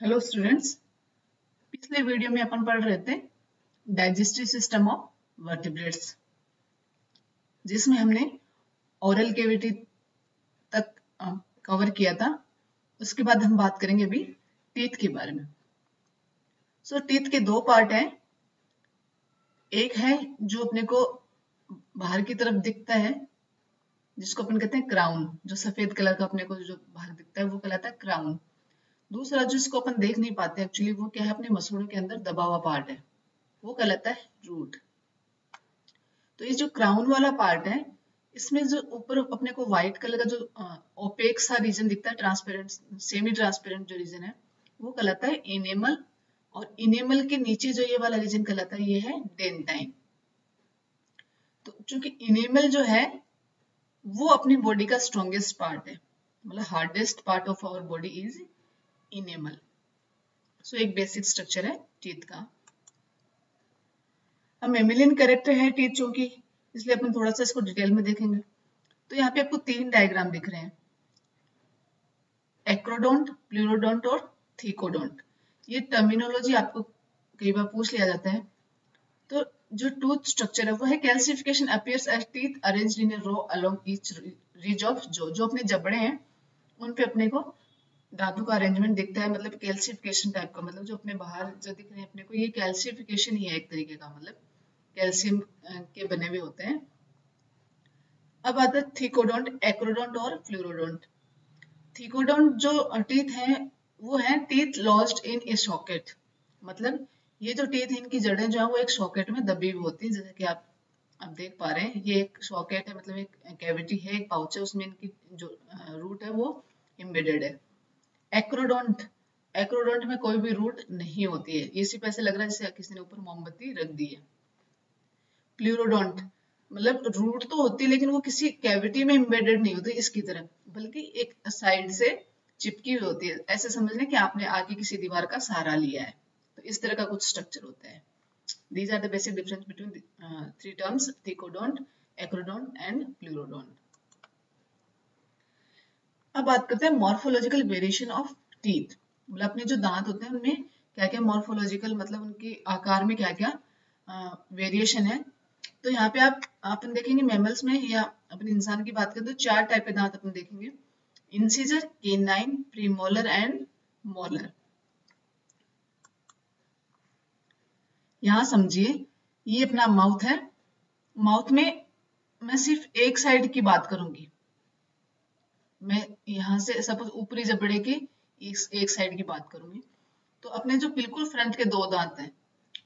Hello students, पिछले video में अपन पढ़ रहे थे डाइजेस्टिव सिस्टम ऑफ वर्टिब्रेट्स, जिसमें हमने ओरल कैविटी तक कवर किया था। उसके बाद हम बात करेंगे अभी टीथ के बारे में। टीथ के दो पार्ट हैं। एक है जो अपने को बाहर की तरफ दिखता है, जिसको अपन कहते हैं क्राउन। जो सफेद कलर का अपने को जो बाहर दिखता है वो कहलाता है क्राउन। दूसरा जिसको अपन देख नहीं पाते एक्चुअली, वो क्या है, अपने मसूड़ों के अंदर दबा हुआ पार्ट है, वो कहलाता है रूट। तो ये जो क्राउन वाला पार्ट है, इसमें जो ऊपर अपने को व्हाइट कलर का जो ओपेक सा रीजन दिखता है, ट्रांसपेरेंट सेमी ट्रांसपेरेंट जो रीजन है, वो कहलाता है इनेमल। और इनेमल के नीचे जो ये वाला रीजन कहलाता है, ये है डेंटाइन। तो चूंकि इनेमल जो है वो अपनी बॉडी का स्ट्रॉन्गेस्ट पार्ट है, मतलब hardest part of our body is enamel. एक बेसिक स्ट्रक्चर है टीथ का। अब मेमिलियन कैरेक्टर है टीथ चूंकि, इसलिए अपन थोड़ा सा इसको डिटेल में देखेंगे। तो यहाँ पे आपको तीन डायग्राम दिख रहे हैं, एक्रोडोंट, प्लूरोडोंट और थीकोडोंट। ये टर्मिनोलॉजी आपको कई बार पूछ लिया जाता है। तो जो टूथ स्ट्रक्चर है वो है calcification appears as teeth arranged in a row along each ridge of जो जो अपने जबड़े हैं उन पे अपने को दांतों का अरेंजमेंट दिखता है, मतलब कैल्सिफिकेशन टाइप का। मतलब जो अपने बाहर जो दिख रहे हैं अपने को, ये कैल्सिफिकेशन ही है एक तरीके का, मतलब कैल्शियम के बने हुए होते हैं। अब आता है थीकोडोंट, एक्रोडोंट और फ्लूरोडोंट। थीकोडोंट जो टीथ है वो है टीथ लॉज्ड इन ए सॉकेट। मतलब ये जो टीथ है, इनकी जड़ें जो है वो एक सॉकेट में दबी हुई होती है। जैसे कि आप देख पा रहे हैं, ये एक सॉकेट है, मतलब एक कैविटी है, एक पाउच है, उसमें इनकी जो रूट है वो एम्बेडेड है। एक्रोडोंट, एक्रोडोंट में कोई भी रूट नहीं होती है, ये सिर्फ ऐसे लग रहा है जैसे किसी ने ऊपर मोमबत्ती रख दी है। प्लूरोडोंट मतलब रूट तो होती है लेकिन वो किसी कैविटी में एम्बेडेड नहीं होती इसकी तरह, बल्कि एक साइड से चिपकी हुई होती है। ऐसे समझ लें कि आपने आगे किसी दीवार का सहारा लिया है, तो इस तरह का कुछ स्ट्रक्चर होता है। These are the basic difference between the three terms: thecodont, acrodont and pleurodont. अब बात करते हैं मॉर्फोलॉजिकल वेरिएशन ऑफ टीथ। मतलब अपने जो दांत होते हैं उनमें क्या क्या मॉर्फोलॉजिकल, मतलब उनके आकार में क्या क्या वेरिएशन है। तो यहाँ पे अपन देखेंगे मैमल्स में या अपने इंसान की बात करें तो चार टाइप के दांत अपन देखेंगे: incisor, canine, premolar and molar. यहाँ समझिए ये अपना माउथ है। माउथ में मैं सिर्फ एक साइड की बात करूंगी। मैं यहाँ से सपोज ऊपरी जबड़े की एक साइड की बात करूंगी। तो अपने जो बिल्कुल फ्रंट के दो दांत हैं,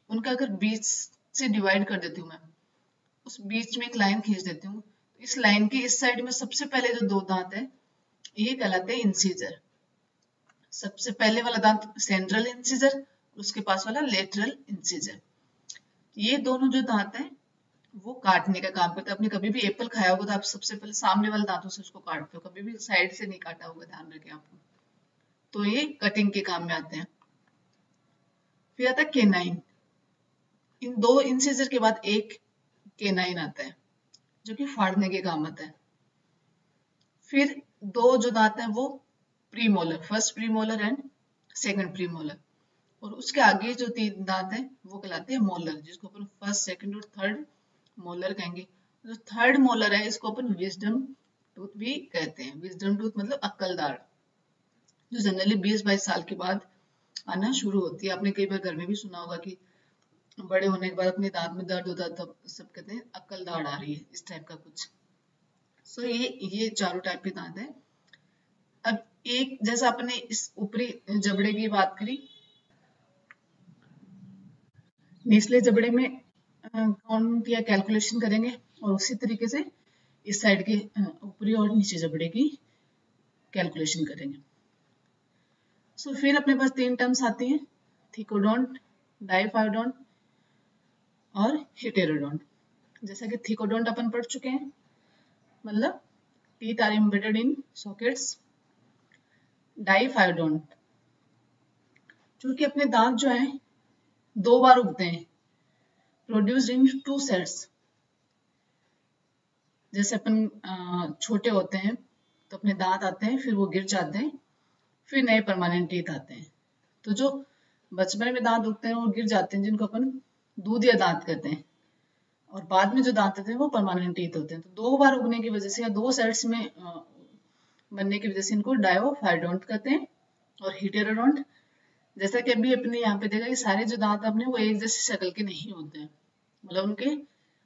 उनका अगर बीच से डिवाइड कर देती हूँ मैं, उस बीच में एक लाइन खींच देती हूँ, इस लाइन की इस साइड में सबसे पहले जो दो दांत है ये कहलाते हैं इंसीजर। सबसे पहले वाला दांत सेंट्रल इंसीजर, उसके पास वाला लेटरल इंसीजर। ये दोनों जो दांत हैं वो काटने का काम करते हैं। आपने कभी भी एप्पल खाया होगा तो आप सबसे पहले सामने वाले दांतों से उसको काटते हो, कभी भी साइड से नहीं काटा होगा, ध्यान रखें आपको। तो ये कटिंग के काम में आते हैं। फिर आता है केनाइन। इन दो इंसीजर के बाद एक केनाइन आता है जो कि फाड़ने के काम आता है। फिर दो जो दांत हैं वो premolar, first premolar and second premolar. और उसके आगे जो तीन दांत हैं वो कहलाते हैं मोलर, जिसको अपन फर्स्ट, सेकंड और थर्ड मोलर कहेंगे। जो थर्ड मोलर है इसको अपन विजडम टूथ भी कहते हैं। विजडम टूथ मतलब अक्ल दाढ़, जो जनरली 20-22 साल के बाद आना शुरू होती है। आपने कई बार घर में भी सुना होगा कि बड़े होने के बाद अपने दांत में दर्द होता है तब सब कहते हैं अक्ल दाढ़ आ रही है, इस टाइप का कुछ। ये चारों टाइप के दांत हैं। अब एक जैसा आपने इस ऊपरी जबड़े की बात करी, निचले जबड़े में काउंट या कैलकुलेशन करेंगे, और उसी तरीके से इस साइड के ऊपरी और नीचे जबड़े की कैलकुलेशन करेंगे। फिर अपने पास तीन टर्म्स आती हैं: थीकोडोंट, डाइफाइडोंट और हेटेरोडोंट। जैसा कि थीकोडोंट अपन पढ़ चुके हैं, मतलब teeth are embedded in sockets. Diphyodont चूंकि अपने दांत जो है दो बार उगते हैं, प्रोड्यूस्ड इन टू सेट्स। जैसे अपन छोटे होते हैं तो अपने दांत आते हैं, फिर वो गिर जाते हैं, फिर नए परमानेंट टीथ आते हैं। तो जो बचपन में दांत उगते हैं और गिर जाते हैं, जिनको अपन दूधिया दांत कहते हैं, और बाद में जो दांत होते हैं वो परमानेंट टीथ होते हैं। तो 2 बार उगने की वजह से या 2 साइड्स में बनने की वजह से इनको डायोफाइडोंट कहते हैं और हीटेरोडोंट। जैसा कि अभी अपने यहाँ पे देखा कि सारे जो दांत अपने वो एक जैसी शक्ल के नहीं होते हैं, मतलब उनके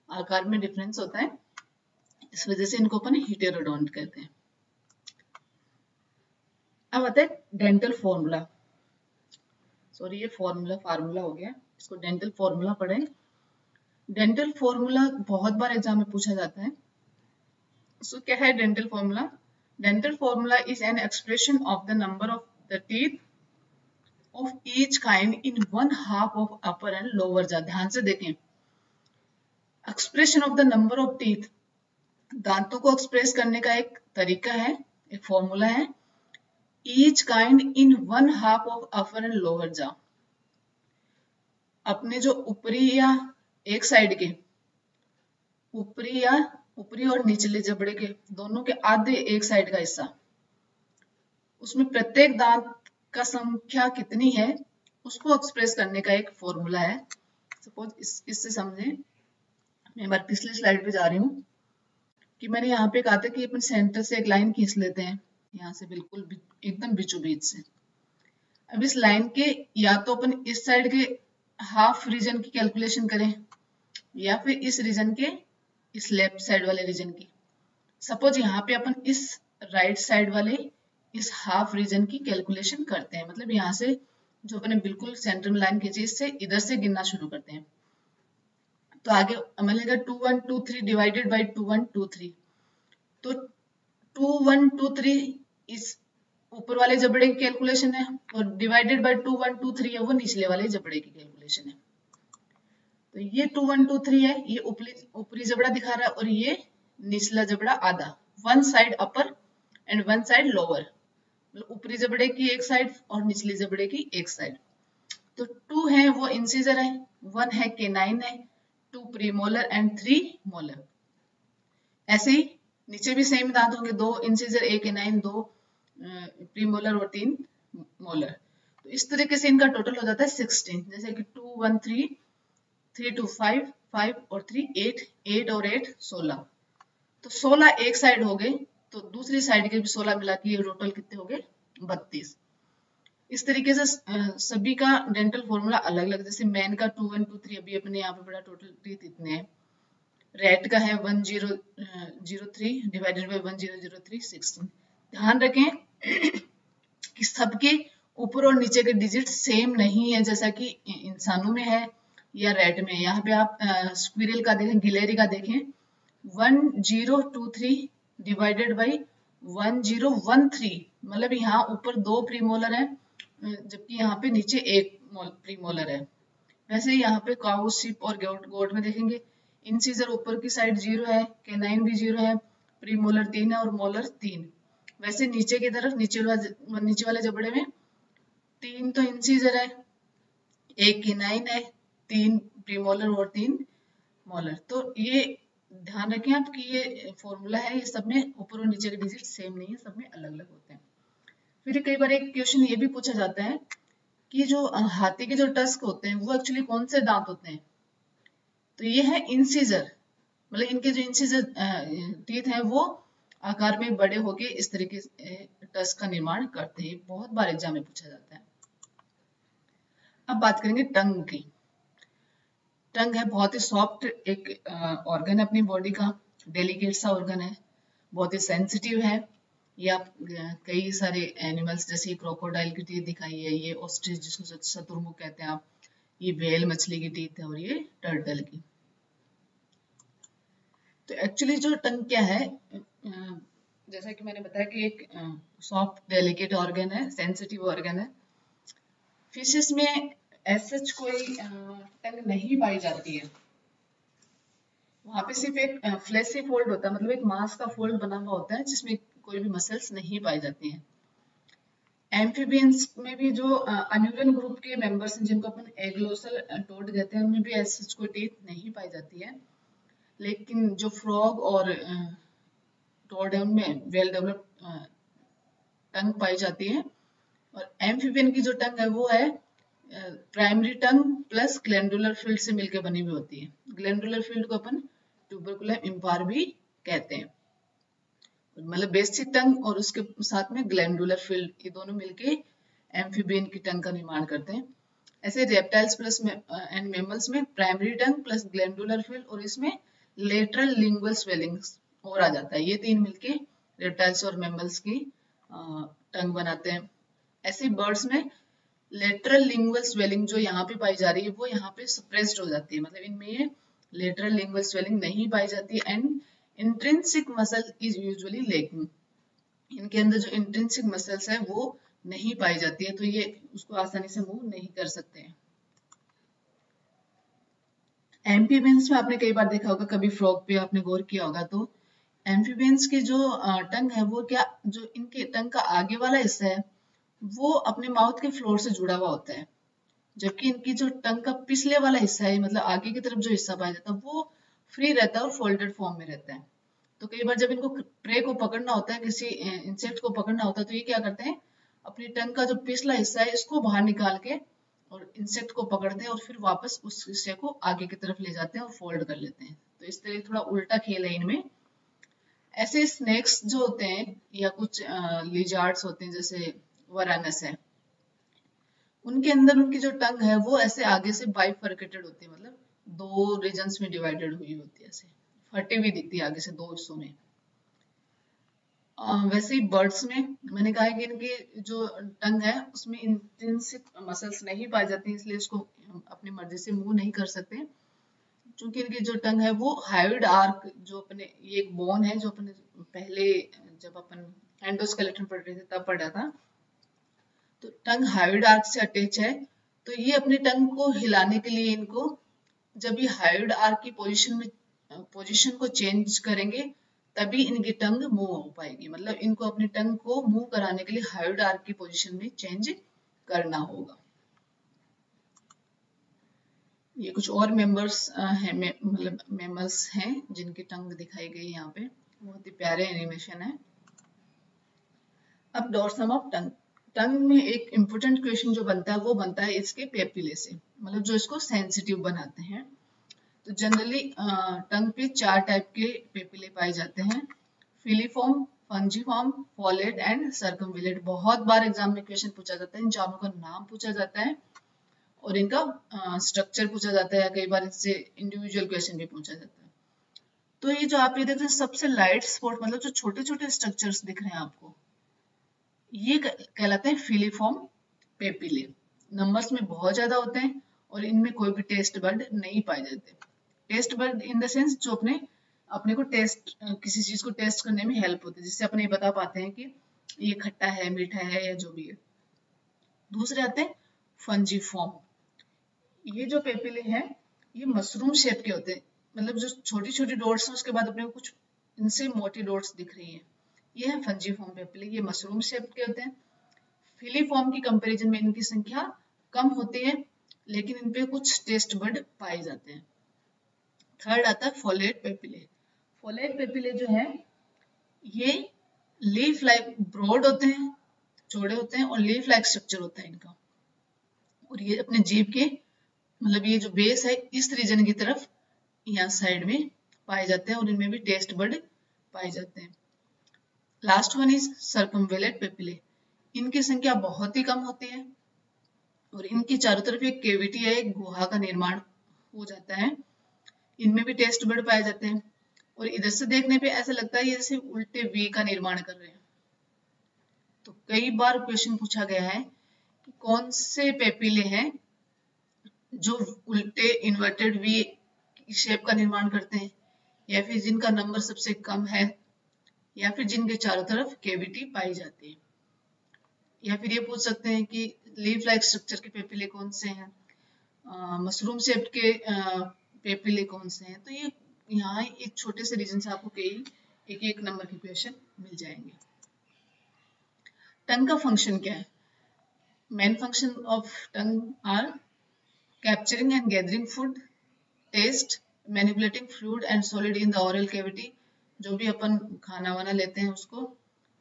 आकार में डिफरेंस होता है, इस वजह से इनको अपन हीटेरोडोंट कहते हैं। अब आता है डेंटल फॉर्मूला। सॉरी, ये फार्मूला हो गया, इसको डेंटल फॉर्मूला पढ़े। डेंटल फॉर्मूला बहुत बार एग्जाम में पूछा जाता है। सो क्या है dental formula? Dental formula is an expression of the number of the teeth of each kind in one half of upper and lower jaw। ध्यान से देखें, expression of the number of teeth, दांतों को एक्सप्रेस करने का एक तरीका है, एक फॉर्मूला है। Each kind in one half of upper and lower jaw, अपने जो ऊपरी या एक साइड के ऊपरी और निचले जबड़े के दोनों के आधे एक साइड का हिस्सा, उसमें प्रत्येक दांत का संख्या कितनी है उसको एक्सप्रेस करने का एक फॉर्मूला है। सपोज इससे समझें, मैं बार पिछली स्लाइड पे जा रही हूँ कि मैंने यहाँ पे कहा था कि अपन सेंटर से एक लाइन खींच लेते हैं, यहाँ से बिल्कुल एकदम बीचों बीच से। अब इस लाइन के या तो अपन इस साइड के हाफ रीजन की कैलकुलेशन करें या फिर इस रीजन के इस लेफ्ट साइड वाले रीजन की। सपोज यहाँ पे अपन इस राइट साइड वाले इस हाफ रीजन की कैलकुलेशन करते हैं, मतलब यहाँ से जो अपने बिल्कुल सेंटर में लाइन खींची इससे इधर से गिनना शुरू करते हैं। तो आगे मिलेगा 2 1 2 3 डिवाइडेड बाई 2 1 2 3। तो 2 1 2 3 इस ऊपर वाले जबड़े की कैलकुलेशन है और डिवाइडेड बाई 2 1 2 3 है वो निचले वाले जबड़े की कैलकुलेशन है। तो ये 2 1 2 3 है, ये ऊपरी जबड़ा दिखा रहा है और ये निचला जबड़ा आधा, one side upper and one side lower, ऊपरी जबड़े की एक साइड और निचले जबड़े की एक साइड। तो 2 है वो इंसिजर है, 1 है केनाइन है, 2 प्रीमोलर एंड 3 मोलर। ऐसे ही नीचे भी सेम दांत होंगे, 2 इंसिजर, 1 केनाइन, 2 प्रीमोलर और 3 मोलर। तो इस तरीके से इनका टोटल हो जाता है 16। जैसे कि 2 1 3 3 2 5 5 और 3 8 8 और 8 16। तो 16 एक साइड हो गए, तो दूसरी साइड के भी 16 मिला के ये टोटल कितने हो गए? 32। इस तरीके से सभी का डेंटल फॉर्मूला अलग अलग, जैसे मैन का 2 1 2 3 अभी अपने यहाँ पे बड़ा, टोटल टीथ इतने हैं। रेट का है 1003 डिवाइडेड बाई 1003 16। ध्यान रखें कि सबके ऊपर और नीचे के डिजिट सेम नहीं है, जैसा कि इंसानों में है या रेट में। यहाँ पे आप स्क्विरल का देखें, गिलेरी का देखें, 1023 डिवाइडेड बाई 1013, मतलब यहाँ ऊपर 2 प्रीमोलर है जबकि यहाँ पे नीचे 1 प्रीमोलर है। वैसे यहाँ पे काउ, शिप और गोट में देखेंगे, इंसिजर ऊपर की साइड 0 है, केनाइन भी 0 है, प्रीमोलर 3 है और मोलर 3। वैसे नीचे की तरफ नीचे वाले जबड़े में 3 तो इंसिजर है, 1 केनाइन है, 3 प्रीमोलर और 3 मोलर। तो ये ध्यान रखें आप कि ये फॉर्मूला है, ये सब में ऊपर और नीचे के डिजिट सेम नहीं है, सब में अलग अलग होते हैं। फिर कई बार एक क्वेश्चन ये भी पूछा जाता है कि जो हाथी के जो टस्क होते हैं वो एक्चुअली कौन से दांत होते हैं? तो ये है इंसिजर, मतलब इनके जो इंसिजर टीथ हैं वो आकार में बड़े होके इस तरीके से टस्क का निर्माण करते हैं। बहुत बार एग्जाम में पूछा जाता है। अब बात करेंगे टंग की। टंग है बहुत ही सॉफ्ट एक ऑर्गन है अपनी बॉडी का, डेलिकेट सा ऑर्गन है, बहुत ही सेंसिटिव है। ये आप कई सारे एनिमल्स जैसे क्रोकोडाइल की टीथ दिखाई है, ये ऑस्ट्रिच जिसको शतुरमुर्ग कहते हैं आप, ये व्हेल मछली की टीथ है और ये टर्टल की। तो एक्चुअली जो टंग क्या है, जैसा कि मैंने बताया कि एक सॉफ्ट डेलिकेट ऑर्गन है, सेंसिटिव ऑर्गन है। फिशेस में ऐसा कोई टंग नहीं पाई जाती है, वहां पे सिर्फ एक फ्लैशी फोल्ड होता है, मतलब एक मांस का फोल्ड बना हुआ होता है जिसमें कोई भी मसल्स नहीं पाई जाती हैं। एम्फीबियंस में भी जो अन्यूरन ग्रुप के मेंबर्स हैं जिनको अपन एग्लोसल टोड कहते हैं, उनमें भी ऐसी कोई टीथ नहीं पाई जाती है। लेकिन जो फ्रॉग और टोड है उनमें वेल डेवलप्ड टंग पाई जाती है और एम्फीबियन की जो टंग है वो है प्राइमरी टंग प्लस ग्लैंडुलर फील्ड से मिलकर बनी हुई होती है। ग्लैंडुलर फील्ड को अपन ट्यूबरकुलम इम्पार भी कहते हैं। मतलब बेसिक टंग और उसके साथ में ग्लैंडुलर फील्ड, ये दोनों मिलके एम्फीबियन की टंग का निर्माण करते हैं। ऐसे रेप्टाइल्स प्लस एंड मैमल्स में प्राइमरी टंग प्लस ग्लैंडुलर फील्ड और इसमें लेटरल लिंगुअल स्वेलिंग्स और आ जाता है। ये तीन मिलके रेप्टाइल्स और मैमल्स की टंग बनाते हैं। ऐसे बर्ड्स में लेटरल लिंगुअल स्वेलिंग जो यहाँ पे पाई जा रही है वो यहाँ पे सप्रेस्ड हो जाती है, मतलब इनमें ये लेटरल लिंगुअल स्वेलिंग नहीं पाई जाती and intrinsic muscle is usually lacking. इनके अंदर जो इंट्रिंसिक मसल्स है वो नहीं पाई जाती है, तो ये उसको आसानी से मूव नहीं कर सकते हैं। एम्फीबियंस में आपने कई बार देखा होगा, कभी फ्रॉग पे आपने गौर किया होगा, तो एम्फीबियंस की जो टंग है वो क्या, जो इनके टंग का आगे वाला हिस्सा है वो अपने माउथ के फ्लोर से जुड़ा हुआ होता है, जबकि इनकी जो टंग का पिछले वाला हिस्सा है, मतलब आगे की तरफ जो हिस्सा पाया जाता है वो फ्री रहता है और फोल्डेड फॉर्म में रहता है। तो कई बार जब इनको प्रे को पकड़ना होता है, किसी इंसेक्ट को पकड़ना होता है, तो ये क्या करते हैं, अपनी टंग का जो पिछला हिस्सा है इसको बाहर निकाल के और इंसेक्ट को पकड़ते हैं और फिर वापस उस हिस्से को आगे की तरफ ले जाते हैं और फोल्ड कर लेते हैं। तो इस तरह थोड़ा उल्टा खेल है इनमें। ऐसे स्नेक्स जो होते हैं या कुछ लिजार्ड्स होते हैं जैसे वरानस है, उनके अंदर उनकी जो टंग है वो ऐसे आगे से बाइफर्केटेड होती है, मतलब दो रीजन्स में डिवाइडेड हुई होती है, ऐसे फटी हुई दिखती है आगे से दो हिस्सों में। वैसे ही बर्ड्स में मैंने कहा है कि इनकी जो टंग है उसमें इंट्रिंसिक मसल्स नहीं पाई जाती, इसलिए इसको अपनी मर्जी से मूव नहीं कर सकते। क्योंकि इनकी जो टंग है वो हाइड आर्क, जो अपने ये एक बोन है जो अपने पहले जब अपन एंडोस्केलेटन पढ़ रहे थे तब पढ़ा था, तो टंग हाइड आर्क से अटैच है। तो ये अपनी टंग को हिलाने के लिए इनको, जब ये हाइड आर्क की पोजीशन को चेंज करेंगे तभी इनकी टंग मूव हो पाएगी, मतलब इनको अपनी टंग को मूव कराने के लिए हाइड आर्क की पोजीशन में चेंज करना होगा। ये कुछ और मेंबर्स हैं, मतलब मेमल्स हैं जिनकी टंग दिखाई गई यहाँ पे, बहुत ही प्यारे एनिमेशन है। अब डोर्सम ऑफ टंग। टंग में एक इम्पोर्टेंट क्वेश्चन जो बनता है वो बनता है इसके पेपिले से, मतलब जो इसको सेंसिटिव बनाते हैं। तो जनरली टंग पे 4 टाइप के पेपिले पाए जाते हैं, फिलीफॉर्म, फंजीफॉर्म, फॉलेट एंड सर्कमविलेट। बहुत बार एग्जाम में क्वेश्चन पूछा जाता है, इन चारों का नाम पूछा जाता है और इनका स्ट्रक्चर पूछा जाता है, या कई बार इससे इंडिविजुअल क्वेश्चन भी पूछा जाता है। तो ये जो आप ये देख रहे हैं सबसे लाइट स्पॉट, मतलब जो छोटे छोटे स्ट्रक्चर्स दिख रहे हैं आपको, ये कहलाते हैं फिलीफॉर्म पेपिले। नंबर्स में बहुत ज्यादा होते हैं और इनमें कोई भी टेस्ट बर्ड नहीं पाए जाते। Taste bird in the sense जो अपने अपने को टेस्ट, किसी चीज को टेस्ट करने में हेल्प होती है, जिससे अपने बता पाते हैं कि ये खट्टा है, मीठा है, या जो भी है। दूसरे आते हैं फंजीफॉर्म। ये जो पेपिले हैं ये मशरूम शेप के होते हैं, मतलब जो छोटी छोटी डॉट्स हैं उसके बाद अपने को कुछ इनसे मोटी डॉट्स दिख रही है, ये है फंजीफॉर्म पेपिले। ये मशरूम शेप के होते हैं। फिलीफॉर्म की कंपैरिजन में इनकी संख्या कम होती है, लेकिन इन पे कुछ टेस्ट बर्ड पाए जाते हैं। थर्ड आता है फोलेट पेपिले। फोलेट पेपिले जो है ये लीफ लाइक ब्रॉड होते हैं, चौड़े होते हैं और लीफ लाइक स्ट्रक्चर होता है इनका, और ये अपने जीभ के, मतलब ये जो बेस है इस रीजन की तरफ यहाँ साइड में पाए जाते हैं और इनमें भी टेस्ट बर्ड पाए जाते हैं। Last one is circumvallate papillae. इनकी संख्या बहुत ही कम होती है और इनकी चारों तरफ एक केविटी है, एक गुहा का निर्माण हो जाता है। इनमें भी टेस्ट बर्ड पाए जाते हैं और इधर से देखने पे ऐसा लगता है ये जैसे उल्टे वी का निर्माण कर रहे हैं। तो कई बार क्वेश्चन पूछा गया है कि कौन से पेपिले हैं जो उल्टे इन्वर्टेड वी शेप का निर्माण करते हैं, या फिर जिनका नंबर सबसे कम है, या फिर जिनके चारों तरफ केविटी पाई जाती है। या फिर ये पूछ सकते हैं कि लीफ लाइक स्ट्रक्चर के पेपिले कौन से हैं, मशरूम शेप के पेपिले कौन से हैं। तो ये यहाँ एक छोटे से रीजन से आपको कई एक एक नंबर के क्वेश्चन मिल जाएंगे। टंग का फंक्शन क्या है? Main function of tongue are capturing and gathering food, taste, manipulating fluid and solid in the oral cavity. जो भी अपन खाना वाना लेते हैं उसको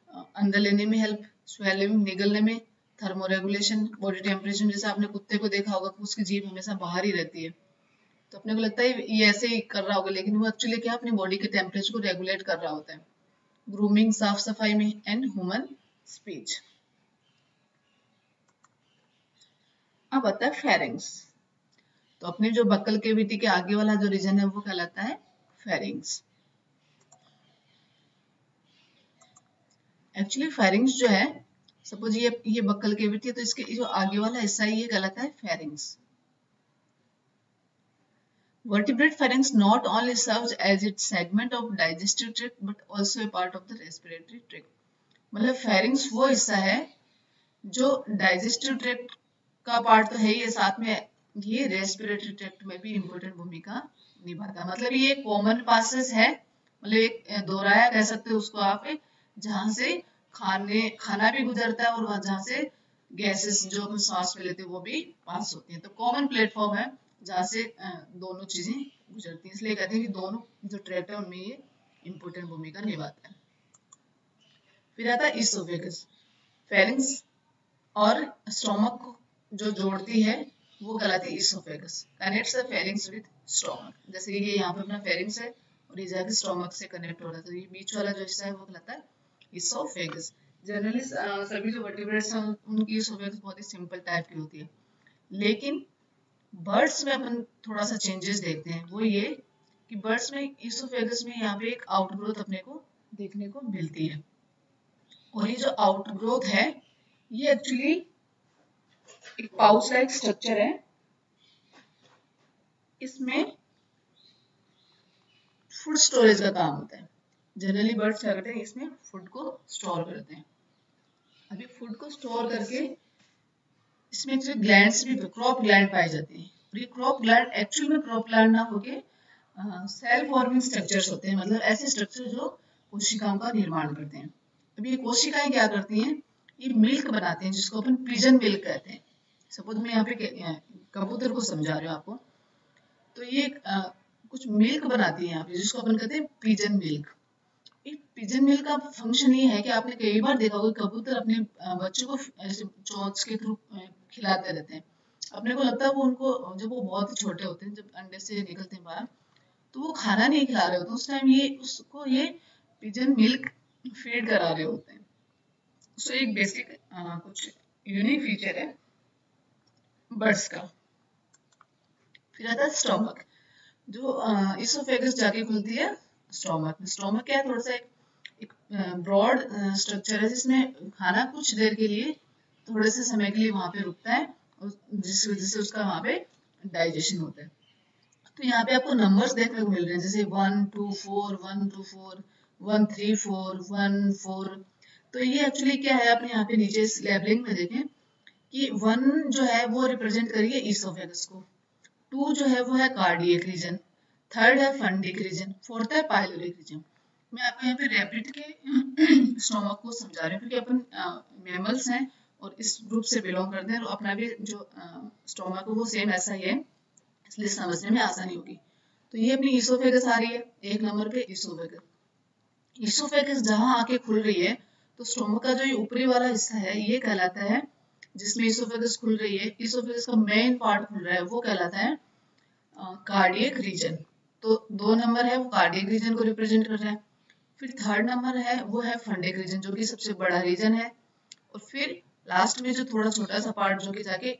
अंदर लेने में हेल्प, स्वेलिंग निगलने में, थर्मोरेगुलेशन, बॉडी टेम्परेचर, जैसे आपने कुत्ते को देखा होगा कि उसकी जीभ हमेशा बाहर ही रहती है, तो अपने को लगता है ये ऐसे ही कर रहा होगा, लेकिन वो एक्चुअली क्या अपनी बॉडी के टेम्परेचर को रेगुलेट कर रहा होता है। ग्रूमिंग, साफ सफाई में, एंड ह्यूमन स्पीच। अब आता है फेरिंग्स। तो अपनी जो बक्कल केविटी के आगे वाला जो रीजन है वो कहलाता है फेरिंग्स। एक्चुअली फेरिंग्स जो है, सपोज ये बक्कल केविटी है, तो इसके जो आगे वाला हिस्सा है ये कहलाता है pharynx. Vertebrate pharynx not only serves as its segment of digestive tract but also a part of the respiratory tract. मतलब फेरिंग्स वो हिस्सा है जो डाइजेस्टिव ट्रैक्ट का पार्ट तो है ही, साथ में ये रेस्पिरेटरी ट्रैक्ट में भी इम्पोर्टेंट भूमिका निभाता है। मतलब ये कॉमन पासेस है, मतलब एक दोहराया कह सकते हो उसको आप, जहाँ से खाना भी गुजरता है और जहाँ से गैसेस जो हम सांस में लेते हैं वो भी पास होती हैं। तो कॉमन प्लेटफॉर्म है जहाँ से दोनों चीजें गुजरती हैं, इसलिए कहते हैं कि दोनों जो ट्रैक्ट है उनमें ये इम्पोर्टेंट भूमिका निभाता है। फिर आता है इसोफेगस। फेरिंग्स और स्टोमक को जो जोड़ती है वो कहलाती है oesophagus. Connects the pharynx with stomach. जैसे ये यहाँ पे अपना फेरिंग्स है और ये जाके स्टोमक से कनेक्ट हो रहा है, तो ये बीच वाला जो हिस्सा है वो कहलाता है इसोफेगस। जनरली सभी जो वर्टिब्रेट्स हैं उनकी इसोफेगस बहुत ही सिंपल टाइप की होती है, लेकिन बर्ड्स में अपन थोड़ा सा चेंजेस देखते हैं। वो ये कि बर्ड्स में इसोफेगस में यहाँ पे एक आउटग्रोथ अपने को देखने को मिलती है, और ये जो आउटग्रोथ है ये एक्चुअली एक पाउच लाइक स्ट्रक्चर है। इसमें फूड स्टोरेज का काम होता है। जनरली बर्ड्स क्या करते हैं, इसमें फूड को स्टोर करते हैं। अभी फूड को स्टोर करके इसमें जो ग्लैंड्स भी, क्रॉप ग्लैंड पाई जाती है, और ये क्रॉप ग्लैंड एक्चुअल में क्रॉप ग्लैंड ना होके सेल फॉर्मिंग स्ट्रक्चर्स होते हैं, मतलब ऐसे स्ट्रक्चर जो कोशिकाओं का निर्माण करते हैं। अभी ये कोशिकाएं क्या करती हैं, ये मिल्क बनाते हैं जिसको अपन पिजन मिल्क कहते हैं। सपोज मैं यहाँ पे कबूतर को समझा रही हूँ आपको, तो ये कुछ मिल्क बनाती है यहाँ पे जिसको अपन कहते हैं पिजन मिल्क। पिजन मिल्क का फंक्शन ये है कि आपने कई बार देखा होगा कबूतर अपने बच्चों को ऐसे चोंच के थ्रू खिलाते रहते हैं। अपने को लगता है वो उनको, जब वो बहुत छोटे होते हैं, जब अंडे से निकलते हैं बाहर, तो वो खाना नहीं खिला रहे होते, उस टाइम ये उसको ये पिजन मिल्क फीड करा रहे होते हैं। सो एक बेसिक कुछ यूनिक फीचर है बर्ड्स का। फिर आता है स्टोमक। जो इसोफेगस जाके खुलती है स्टोमक में। स्टोमक क्या है, थोड़ा सा एक ब्रॉड स्ट्रक्चर है जिसमें खाना कुछ देर के लिए, थोड़े से समय के लिए वहां पे रुकता है, और जिस वजह से उसका वहां पे डाइजेशन होता है। तो यहाँ पे आपको नंबर्स देखने को मिल रहे हैं, जैसे 1 2 4 1 2 4 1 3 4 1 4। तो ये एक्चुअली क्या है, आपने यहाँ पे नीचे इस लेबलिंग में देखें कि 1 जो है वो रिप्रेजेंट करिए इसोफेगस को, 2 जो है वो है कार्डियक रीजन, 3rd है फंडिक रीजन, 4th है पाइलोरिक रीजन। मैं आपको यहाँ पे रैबिट के स्टोमक को समझा रही हूँ क्योंकि अपन मैमल्स हैं और इस ग्रुप से बिलोंग करते हैं, और अपना भी जो स्टोमक है वो सेम ऐसा ही है, इसलिए समझने में आसानी होगी। तो ये अपनी इसोफेगस आ रही है एक नंबर पे। इसोफेगस, इसोफेगस जहां आके खुल रही है, तो स्टोमक का जो ये ऊपरी वाला हिस्सा है ये कहलाता है, जिसमें इसोफेगस खुल रही है, इसोफेगस का मेन पार्ट खुल रहा है, वो कहलाता है कार्डियक रीजन। तो 2 नंबर है वो कार्डियक रीजन को रिप्रेजेंट कर रहा है। फिर 3rd नंबर है वो है फंडिक रीजन, जो कि सबसे बड़ा रीजन है। और फिर लास्ट में जो थोड़ा छोटा सा पार्ट जो कि जाके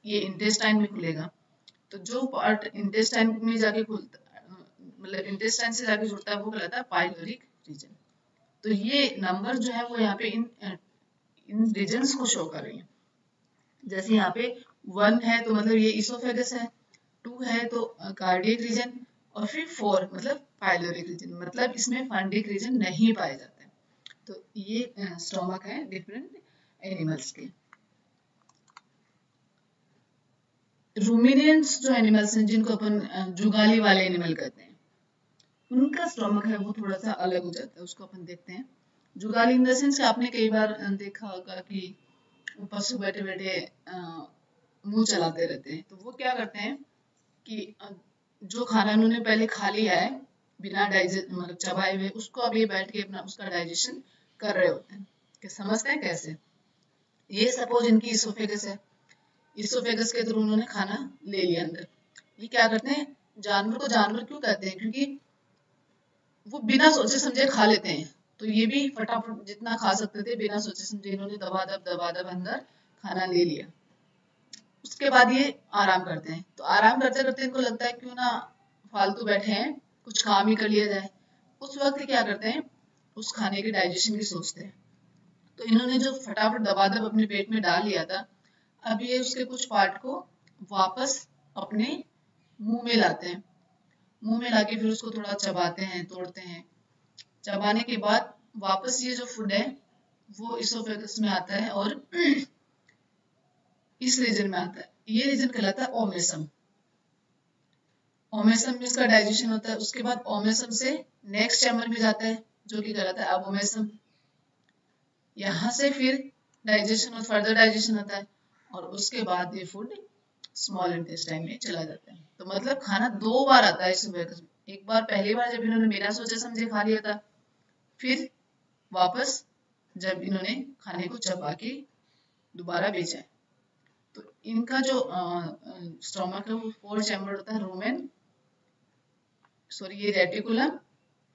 ये इंटेस्टाइन में खुलेगा, तो जो पार्ट इंटेस्टाइन में जाके खुलता, मतलब इंटेस्टाइन से जाके जुड़ता है, वो कहलाता है पाइलोरिक रीजन। तो ये नंबर जो है वो यहाँ पे इन रीजन्स को शो कर रही है। जैसे यहाँ पे 1 है तो मतलब ये इसोफेगस है, 2 है तो कार्डियक रीजन, और फिर 4 मतलब पाइलोरिक रीजन, मतलब इसमें फंडिक रीजन नहीं पाए जाते हैं। तो ये स्टोमक है डिफरेंट एनिमल्स के। रूमिनियंट्स जो एनिमल्स हैं, जिनको अपन जुगाली वाले एनिमल कहते हैं, उनका स्टोमक है वो थोड़ा सा अलग हो जाता है, उसको अपन देखते हैं। जुगाली इन द सेंस आपने कई बार देखा होगा कि पशु बैठे बैठे मुंह चलाते रहते हैं, तो वो क्या करते हैं कि जो खाना उन्होंने पहले खा लिया है बिना डाइजेस्ट मतलब चबाए हुए, उसको अब ये बैठ के अपना उसका डाइजेशन कर रहे होते हैं। क्या समझते हैं कैसे? ये सपोज इनकी इसोफेगस है, इसोफेगस के थ्रू उन्होंने खाना ले लिया अंदर। ये क्या करते हैं, जानवर को जानवर क्यों कहते हैं, क्योंकि वो बिना सोचे समझे खा लेते हैं। तो ये भी फटाफट जितना खा सकते थे बिना सोचे समझे इन्होंने दबा दब अंदर खाना ले लिया। उसके बाद ये आराम करते हैं। तो आराम करते करते इनको लगता है क्यों ना फालतू बैठे हैं, कुछ काम ही कर लिया जाए। उस वक्त क्या करते हैं, उस खाने के डाइजेशन की सोचते हैं। तो इन्होंने जो फटाफट दबादब अपने पेट में डाल लिया था, अब ये उसके कुछ पार्ट को वापस अपने मुंह में लाते हैं। मुंह में लाके फिर उसको थोड़ा चबाते हैं, तोड़ते हैं। चबाने के बाद वापस ये जो फूड है वो इसोफेगस में आता है और इस रीजन में आता है। ये रीजन कहलाता है ओमेसम। ओमेसम में इसका डाइजेशन होता है। उसके बाद ओमेसम से नेक्स्ट चैम्बर में जाता है जो कि कहलाता है अबोमेसम। यहाँ से फिर डाइजेशन और फर्दर डाइजेशन होता है और उसके बाद ये फूड स्मॉल इंटेस्टाइन में चला जाता है। तो मतलब खाना 2 बार आता है इसोफेगस में। एक बार पहली बार जब इन्होंने बिना सोचे समझे खा लिया था, फिर वापस जब इन्होंने खाने को चबा के दोबारा बेचा है। तो इनका जो स्टोमक है वो 4 चैम्बर होता है, रूमेन, सॉरी ये रेटिकुलम,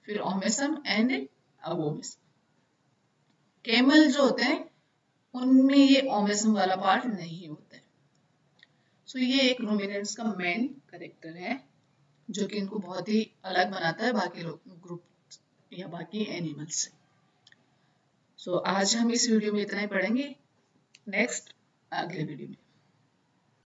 फिर ओमेसम एंड अबोमेसम। कैमल जो होते हैं उनमें ये ओमेसम वाला पार्ट नहीं होता है। सो ये एक रूमिनेंट्स का मेन कैरेक्टर है जो कि इनको बहुत ही अलग बनाता है बाकी ग्रुप या बाकी एनिमल्स से। सो आज हम इस वीडियो में इतना ही पढ़ेंगे, नेक्स्ट अगले वीडियो में।